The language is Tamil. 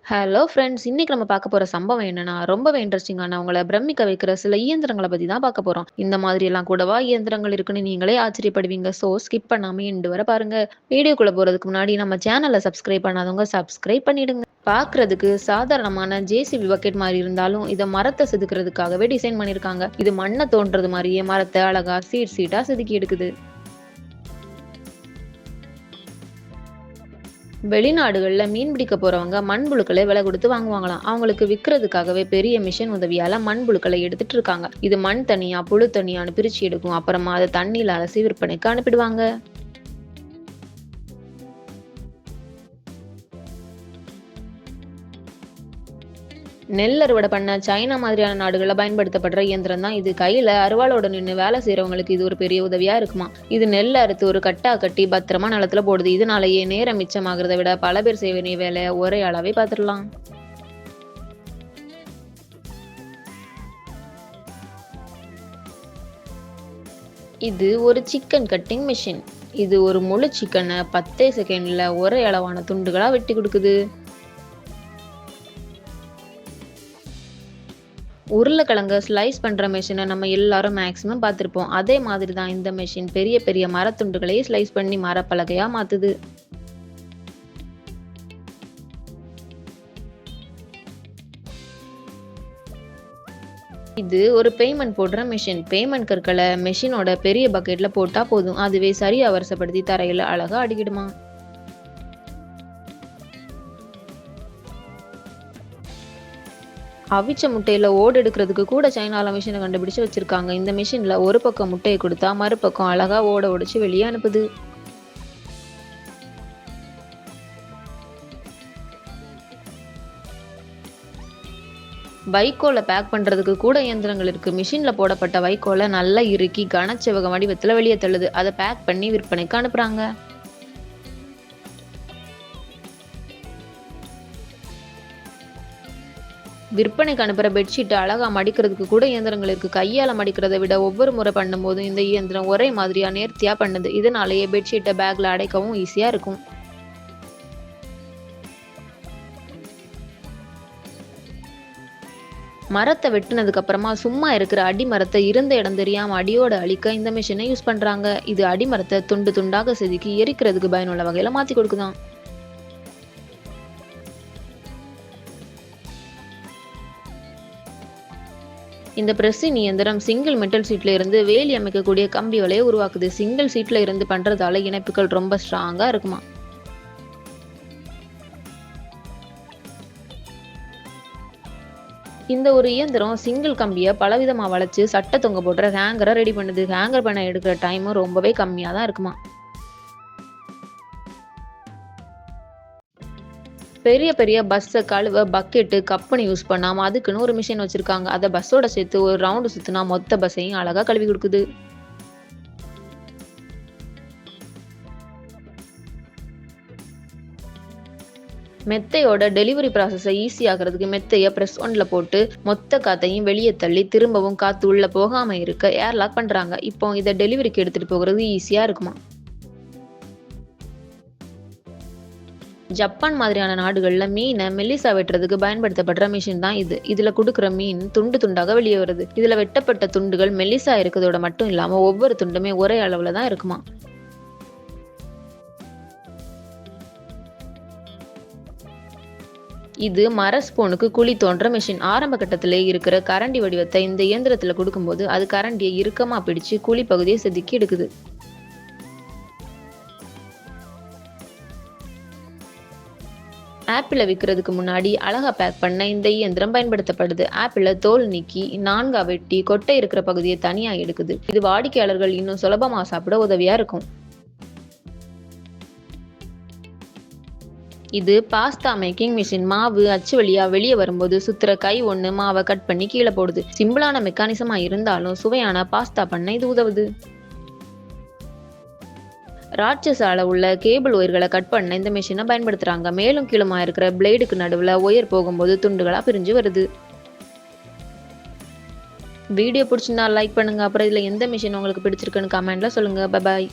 Hello friends. இன்னைக்கு நம்ம பார்க்க போற சம்பவம் என்னன்னா, ரொம்பவே இன்ட்ரஸ்டிங்கான உங்கள பிரமிக்க வைக்கிற சில இயந்திரங்கள பத்தி தான் பார்க்க போறோம். இந்த மாதிரியெல்லாம் கூடவா இயந்திரங்கள் இருக்குன்னு நீங்களே ஆச்சரியப்படுவீங்க. எஸ்கிப் பண்ணாம எண்டு வர பாருங்க. வீடியோக்குள்ள போறதுக்கு முன்னாடி நம்ம சேனல சப்ஸ்கிரைப் பண்ணாதவங்க சப்ஸ்கிரைப் பண்ணிடுங்க. பார்க்கறதுக்கு சாதாரணமான ஜேசிபி பக்கெட் மாரி இருந்தாலும், இத மரத்த செதுக்குறதுக்காகவே டிசைன் பண்ணியிருக்காங்க. இது மண்ண தோண்டுறது மாரியே மரத்த அழகா சீட்டா செதுக்கி எடுக்குது. வெளிநாடுகள்ல மீன் பிடிக்க போறவங்க மண்புழுக்களை விலை கொடுத்து வாங்குவாங்களாம். அவங்களுக்கு விக்கிறதுக்காகவே பெரிய மிஷின் உதவியால மண்புழுக்களை எடுத்துட்டு இருக்காங்க. இது மண் தனியா புழு தனியான்னு பிரிச்சு எடுக்கும். அப்புறமா அதை தண்ணியில அலசி விற்பனைக்கு அனுப்பிடுவாங்க. நெல் அறுவடை பண்ண சைனா மாதிரியான நாடுகள்ல பயன்படுத்தப்படுற இயந்திரம் தான் இது. கையில அருவாளோட நின்று வேலை செய்யறவங்களுக்கு இது ஒரு பெரிய உதவியா இருக்குமா. இது நெல் அறுத்து ஒரு கட்டா கட்டி பத்திரமா நிலத்துல போடுது. இதனாலேயே நேரம் மிச்சமாகறதை விட பல பேர் செய்ய வேண்டிய வேலையை ஒரே அளவே பார்த்துடலாம். இது ஒரு சிக்கன் கட்டிங் மிஷின். இது ஒரு முழு சிக்கனை 10 செகண்ட்ல ஒரே அளவான துண்டுகளா வெட்டி கொடுக்குது. உருளைக்கிழங்க ஸ்லைஸ் பண்ற மெஷினை நம்ம எல்லாரும் மேக்ஸிமம் பார்த்திருப்போம். அதே மாதிரி தான் இந்த மெஷின் பெரிய பெரிய மரத்துண்டுகளையே ஸ்லைஸ் பண்ணி மரப்பலகையா மாத்துது. இது ஒரு பேமெண்ட் போடுற மெஷின். பேமெண்ட் கற்களை மெஷினோட பெரிய பக்கெட்ல போட்டா போதும். அதுவே சரியா வருஷப்படுத்தி தரையில அழகா அடிக்கிடுமா. அவிச்ச முட்டையில ஓடு எடுக்கிறதுக்கு கூட சைனால மிஷினை கண்டுபிடிச்சு வச்சிருக்காங்க. இந்த மிஷின்ல ஒரு பக்கம் முட்டையை கொடுத்தா மறுபக்கம் அழகா ஓட உடைச்சு வெளியே அனுப்புது. வைக்கோலை பேக் பண்றதுக்கு கூட இயந்திரங்கள் இருக்கு. மிஷின்ல போடப்பட்ட வைக்கோலை நல்லா இறுக்கி கனச்செவக வடிவத்துல வெளியே தள்ளுது. அதை பேக் பண்ணி விற்பனைக்கு அனுப்புறாங்க. விற்பனைக்கு அனுப்புற பெட்ஷீட்டை அழகா மடிக்கிறதுக்கு கூட இயந்திரங்கள் இருக்கு. கையால மடிக்கிறதை விட ஒவ்வொரு முறை பண்ணும்போதும் இந்த இயந்திரம் ஒரே மாதிரியா நேர்த்தியா பண்ணுது. இதனாலேயே பெட்ஷீட்டை பேக்ல அடைக்கவும் ஈஸியா இருக்கும். மரத்தை வெட்டினதுக்கு அப்புறமா சும்மா இருக்கிற அடிமரத்தை இருந்த இடம் தெரியாம அடியோட அழிக்க இந்த மிஷினை யூஸ் பண்றாங்க. இது அடிமரத்தை துண்டு துண்டாக செதுக்கி எரிக்கிறதுக்கு பயனுள்ள வகையில மாத்தி கொடுக்குதாம். இந்த பிரஸ்ஸிங் இயந்திரம் சிங்கிள் மெட்டல் சீட்ல இருந்து வேலி அமைக்கக்கூடிய கம்பி வலையை உருவாக்குது. சிங்கிள் சீட்ல இருந்து பண்றதால இணைப்புகள் ரொம்ப ஸ்ட்ராங்கா இருக்குமா. இந்த ஒரு இயந்திரம் சிங்கிள் கம்பியை பலவிதமா வளைச்சு சட்டை தொங்க போடுற ஹேங்கரை ரெடி பண்ணுது. ஹேங்கர் பண்ண எடுக்கிற டைமும் ரொம்பவே கம்மியா தான் இருக்குமா. பெரிய பெரிய பஸ்ஸை கழுவ பக்கெட்டு கப்புன்னு யூஸ் பண்ணாம அதுக்குன்னு ஒரு மிஷின் வச்சிருக்காங்க. அதை பஸ்ஸோட சேர்த்து ஒரு ரவுண்டு சுத்தினா மொத்த பஸ்ஸையும் அழகா கழுவி கொடுக்குது. மெத்தையோட டெலிவரி ப்ராசஸை ஈஸி ஆகிறதுக்கு மெத்தையை ப்ரெஸ் ஒன்ல போட்டு மொத்த காத்தையும் வெளியே தள்ளி திரும்பவும் காத்து உள்ள போகாம இருக்க ஏர்லாக் பண்றாங்க. இப்போ இதை டெலிவரிக்கு எடுத்துட்டு போகிறது ஈஸியா இருக்குமா. ஜப்பான் மாதிரியான நாடுகள்ல மீனை மெல்லிசா வெட்டுறதுக்கு பயன்படுத்தப்படுற மிஷின் தான் இது. இதுல கொடுக்குற மீன் துண்டு துண்டாக வெளியே வருது. இதுல வெட்டப்பட்ட துண்டுகள் மெல்லிசா இருக்கிறதோட மட்டும் இல்லாம ஒவ்வொரு துண்டுமே ஒரே அளவுல தான் இருக்குமா. இது மர ஸ்பூனுக்கு குழி தோன்ற மிஷின். ஆரம்ப கட்டத்திலே இருக்கிற கரண்டி வடிவத்தை இந்த இயந்திரத்துல கொடுக்கும்போது அது கரண்டியை இறுக்கமா பிடிச்சு குழி பகுதியை செதுக்கி எடுக்குது. ஆப்பிளை விற்கிறதுக்கு முன்னாடி அழகா பேக் பண்ண இந்த இயந்திரம் பயன்படுத்தப்படுது. ஆப்பிளை தோல் நீக்கி 4ஆ வெட்டி கொட்டை இருக்கிற பகுதியை தனியா எடுக்குது. இது வாடிக்கையாளர்கள் இன்னும் சுலபமா சாப்பிட உதவியா இருக்கும். இது பாஸ்தா மேக்கிங் மிஷின். மாவு அச்சு வழியா வெளியே வரும்போது சுத்துற கை ஒண்ணு மாவை கட் பண்ணி கீழே போடுது. சிம்பிளான மெக்கானிசமா இருந்தாலும் சுவையான பாஸ்தா பண்ண இது உதவுது. ராட்சசால உள்ள கேபிள் ஒயர்களை கட் பண்ண இந்த மிஷினை பயன்படுத்துறாங்க. மேலும் கீழுமா இருக்கிற பிளேடுக்கு நடுவில் ஒயர் போகும்போது துண்டுகளா பிரிஞ்சு வருது. வீடியோ பிடிச்சிருந்தா லைக் பண்ணுங்க. அப்புறம் இதுல எந்த மிஷின் உங்களுக்கு பிடிச்சிருக்குன்னு கமெண்ட்ல சொல்லுங்க. Bye bye.